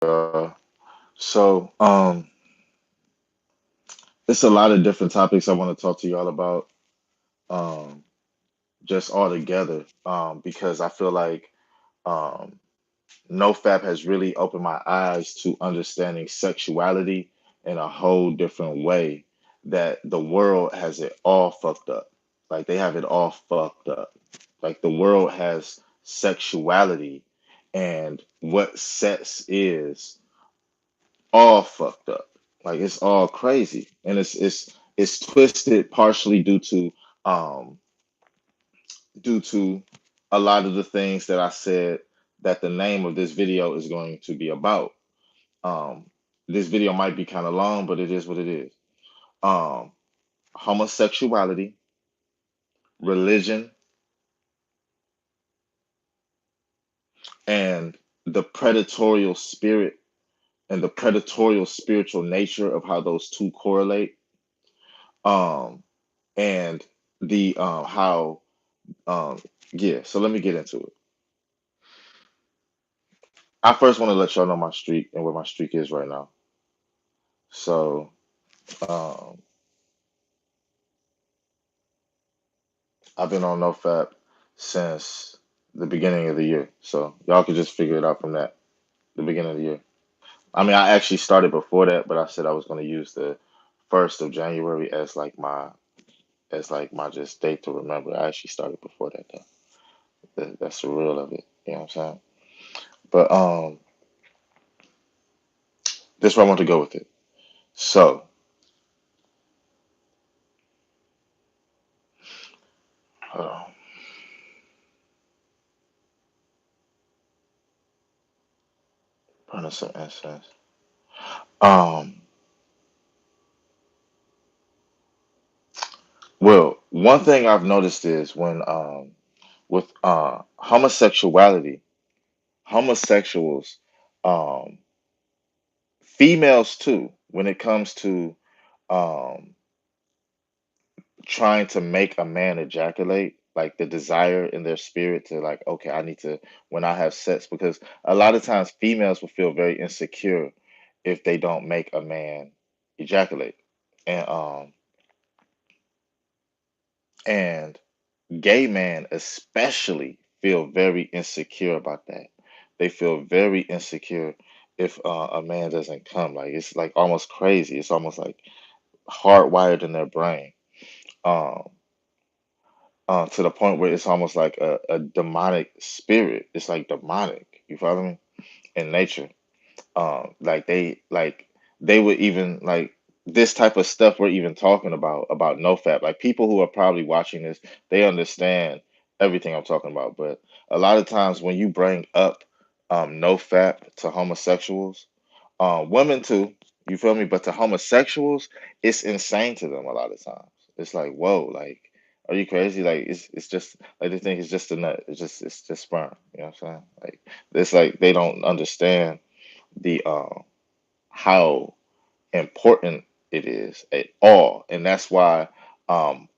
Uh, so it's a lot of different topics I want to talk to y'all about, um, just all together, because I feel like um, NoFap has really opened my eyes to understanding sexuality in a whole different way. That the world has it all fucked up. Like they have it all fucked up. Like the world has sexuality and what sex is all fucked up. Like it's all crazy, and it's twisted partially um due to a lot of the things that I said that the name of this video is going to be about. Um, this video might be kind of long, but it is what it is. Um, Homosexuality, religion, and the predatorial spirit and the predatorial spiritual nature of how those two correlate. Um, and the how Um, yeah, so let me get into it. I first want to let y'all know my streak and where my streak is right now. So, um, I've been on NoFap since the beginning of the year. So y'all could just figure it out from that, the beginning of the year. I mean, I actually started before that, but I said I was going to use the 1st of January as like my just date to remember. I actually started before that though. That's the real of it. You know what I'm saying? But this is where I want to go with it. So, hold on. Burn some incense. Um, well, one thing I've noticed is when with homosexuality, homosexuals, um, females too, when it comes to um trying to make a man ejaculate, like the desire in their spirit to like, okay, I need to when I have sex, because a lot of times females will feel very insecure if they don't make a man ejaculate. And gay men especially feel very insecure about that. They feel very insecure if a man doesn't come. Like it's like almost crazy. It's almost like hardwired in their brain, um, to the point where it's almost like a demonic spirit. It's like demonic. You follow me? In nature. Like they would even like this type of stuff we're even talking about nofap. Like people who are probably watching this, they understand everything I'm talking about. But a lot of times when you bring up nofap to homosexuals, women too, you feel me? But to homosexuals, it's insane to them a lot of times. It's like, whoa, like, are you crazy? Like it's just like they think it's just a nut. It's just sperm. You know what I'm saying? Like it's like they don't understand the how important it is at all, and that's why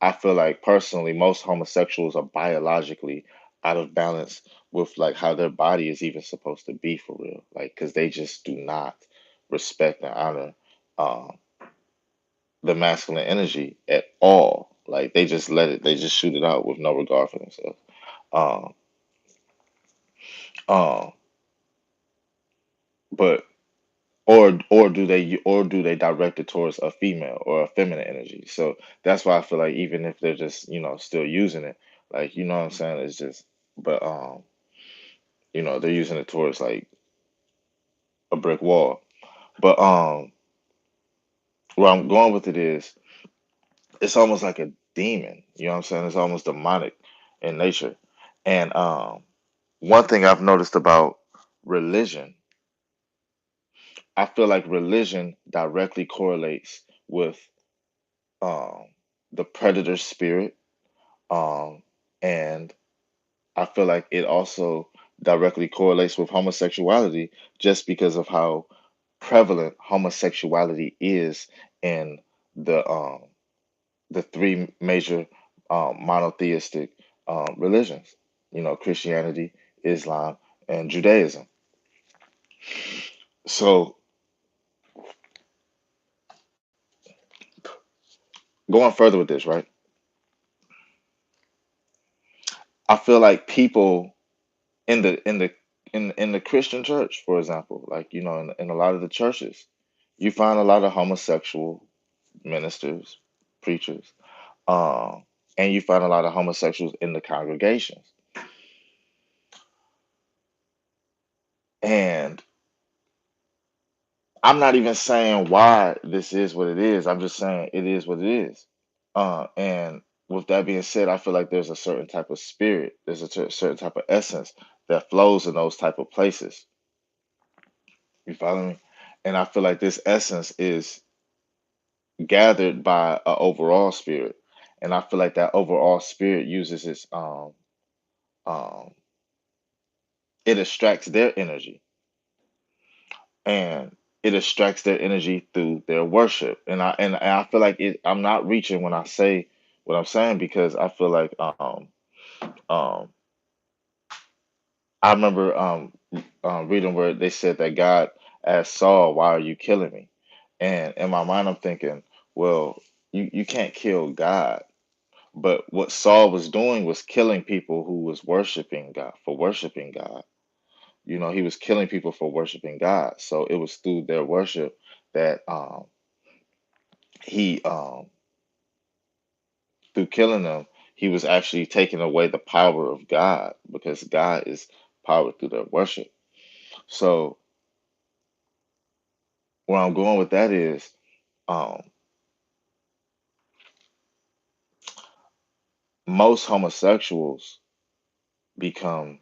I feel like personally most homosexuals are biologically out of balance with like how their body is even supposed to be for real, like because they just do not respect and honor um, the masculine energy at all. Like they just let it, they just shoot it out with no regard for themselves. Um, um, but or do they direct it towards a female or a feminine energy? So that's why I feel like even if they're just still using it, like you know what I'm saying, it's just but they're using it towards like a brick wall. But where I'm going with it is it's almost like a demon. You know what I'm saying? It's almost demonic in nature. And one thing I've noticed about religion, I feel like religion directly correlates with um the predator spirit, um and I feel like it also directly correlates with homosexuality just because of how prevalent homosexuality is in the um the three major monotheistic religions, Christianity, Islam, and Judaism. So going further with this, right? I feel like people in the Christian church, for example, like in a lot of the churches, you find a lot of homosexual ministers, preachers, um, and you find a lot of homosexuals in the congregations. And I'm not even saying why this is what it is. I'm just saying it is what it is. And with that being said, I feel like there's a certain type of spirit, there's a certain type of essence that flows in those type of places. You follow me? And I feel like this essence is gathered by an overall spirit, and I feel like that overall spirit uses um, it extracts their energy, and it extracts their energy through their worship. And I feel like I'm not reaching when I say what I'm saying, because I feel like um, I remember reading where they said that God asked Saul, "Why are you killing me?" And in my mind, I'm thinking, well, you can't kill God. But what Saul was doing was killing people who was worshiping God for worshiping God. He was killing people for worshiping God. So it was through their worship that he through killing them, he was actually taking away the power of God, because God is power through their worship. So where I'm going with that is um most homosexuals become,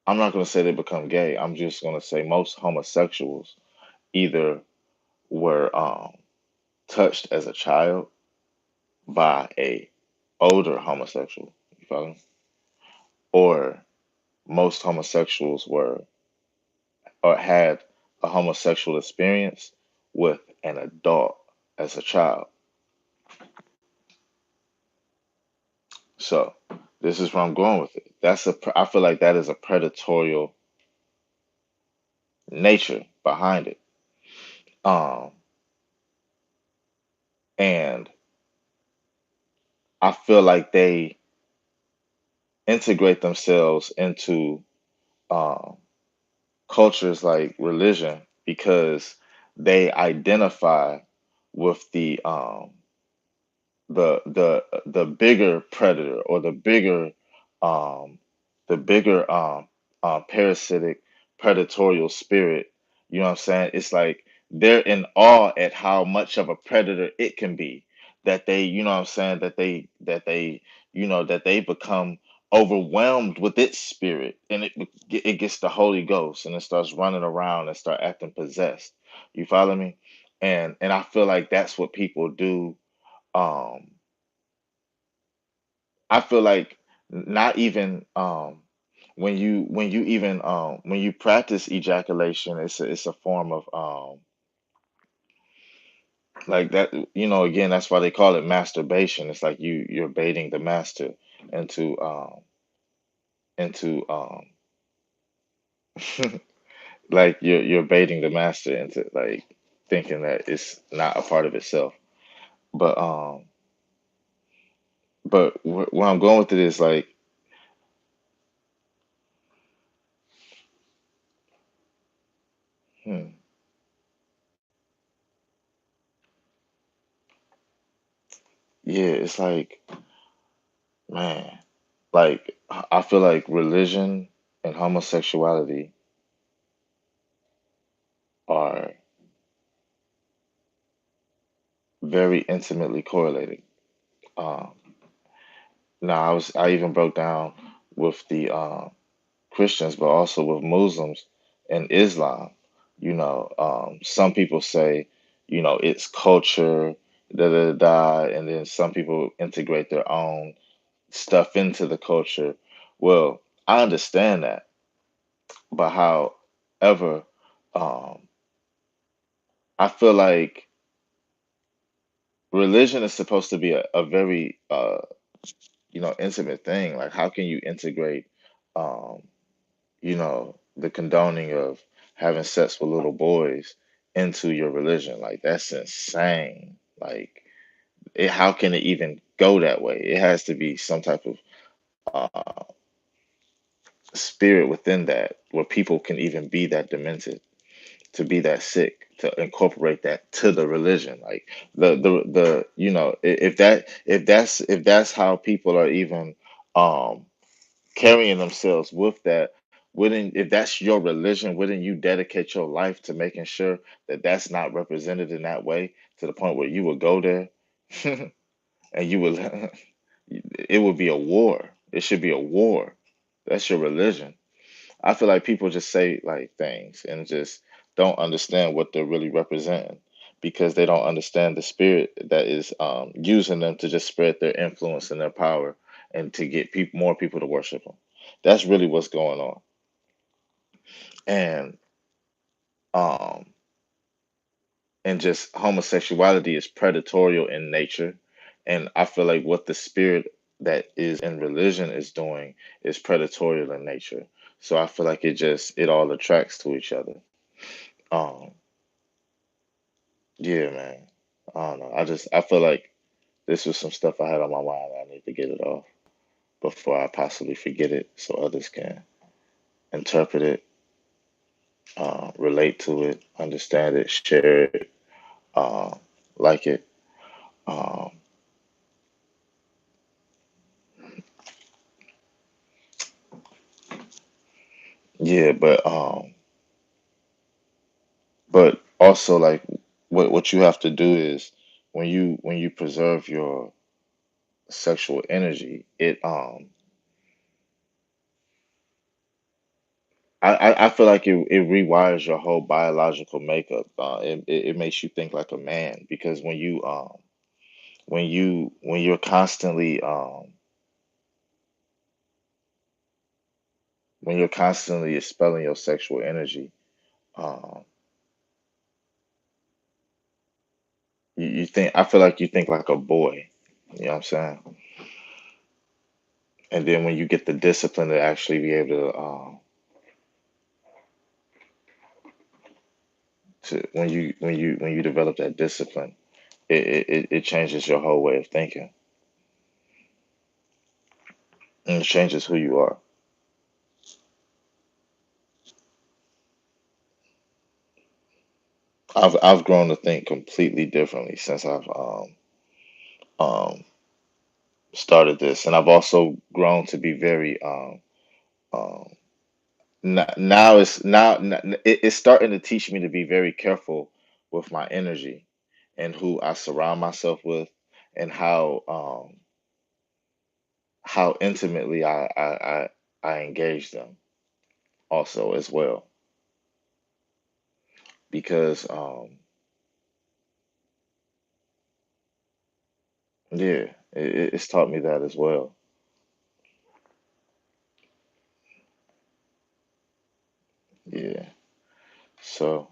I'm not going to say they become gay. I'm just going to say most homosexuals either were touched as a child by a older homosexual, you follow me? Or most homosexuals were or had a homosexual experience with an adult as a child. So this is where I'm going with it. I feel like that is a predatorial nature behind it. Um, and I feel like they integrate themselves into um, cultures like religion, because they identify with the bigger predator, or um the bigger parasitic predatorial spirit. You know what I'm saying? It's like they're in awe at how much of a predator it can be, that they, you know what I'm saying, that they become overwhelmed with its spirit, and it gets the Holy Ghost, and it starts running around and start acting possessed. You follow me? And I feel like that's what people do. um I feel like not even when you practice ejaculation, it's a form of like that, again, that's why they call it masturbation. It's like you're baiting the master into like you're baiting the master into, like, thinking that it's not a part of itself. But where I'm going with it is like, hmm, yeah, it's like, man, like I feel like religion and homosexuality are very intimately correlated. Um, Now, I even broke down with the Christians, but also with Muslims and Islam. Some people say, it's culture, da da da, and then some people integrate their own stuff into the culture. Well, I understand that, but however, um, I feel like religion is supposed to be a very intimate thing. Like, how can you integrate, um, the condoning of having sex with little boys into your religion. Like that's insane. Like how can it even go that way? It has to be some type of uh, spirit within that where people can even be that demented, to be that sick, to incorporate that to the religion. Like the if that's how people are even um carrying themselves with that, wouldn't, if that's your religion, wouldn't you dedicate your life to making sure that that's not represented in that way, to the point where you would go there and you would it would be a war. It should be a war. That's your religion. I feel like people just say like things and just don't understand what they're really representing, because they don't understand the spirit that is using them to just spread their influence and their power, and to get more people to worship them. That's really what's going on. And um, and just homosexuality is predatorial in nature, and I feel like what the spirit that is in religion is doing is predatorial in nature. So I feel like it all attracts to each other. Um, Yeah, man. I don't know. I feel like this was some stuff I had on my mind. I need to get it off before I possibly forget it, so others can interpret it, relate to it, understand it, share it, uh, like it. Um, yeah, but also like what you have to do is when you preserve your sexual energy, I feel like it rewires your whole biological makeup. It makes you think like a man, because when you're constantly when you're constantly expelling your sexual energy, um, you think, I feel like you think like a boy. You know what I'm saying? And then when you get the discipline to actually be able to when you develop that discipline, it changes your whole way of thinking, and it changes who you are. I've grown to think completely differently since I've um started this, and I've also grown to be very um now it's starting to teach me to be very careful with my energy and who I surround myself with, and how intimately I engage them also as well, because yeah, it's taught me that as well. Yeah. So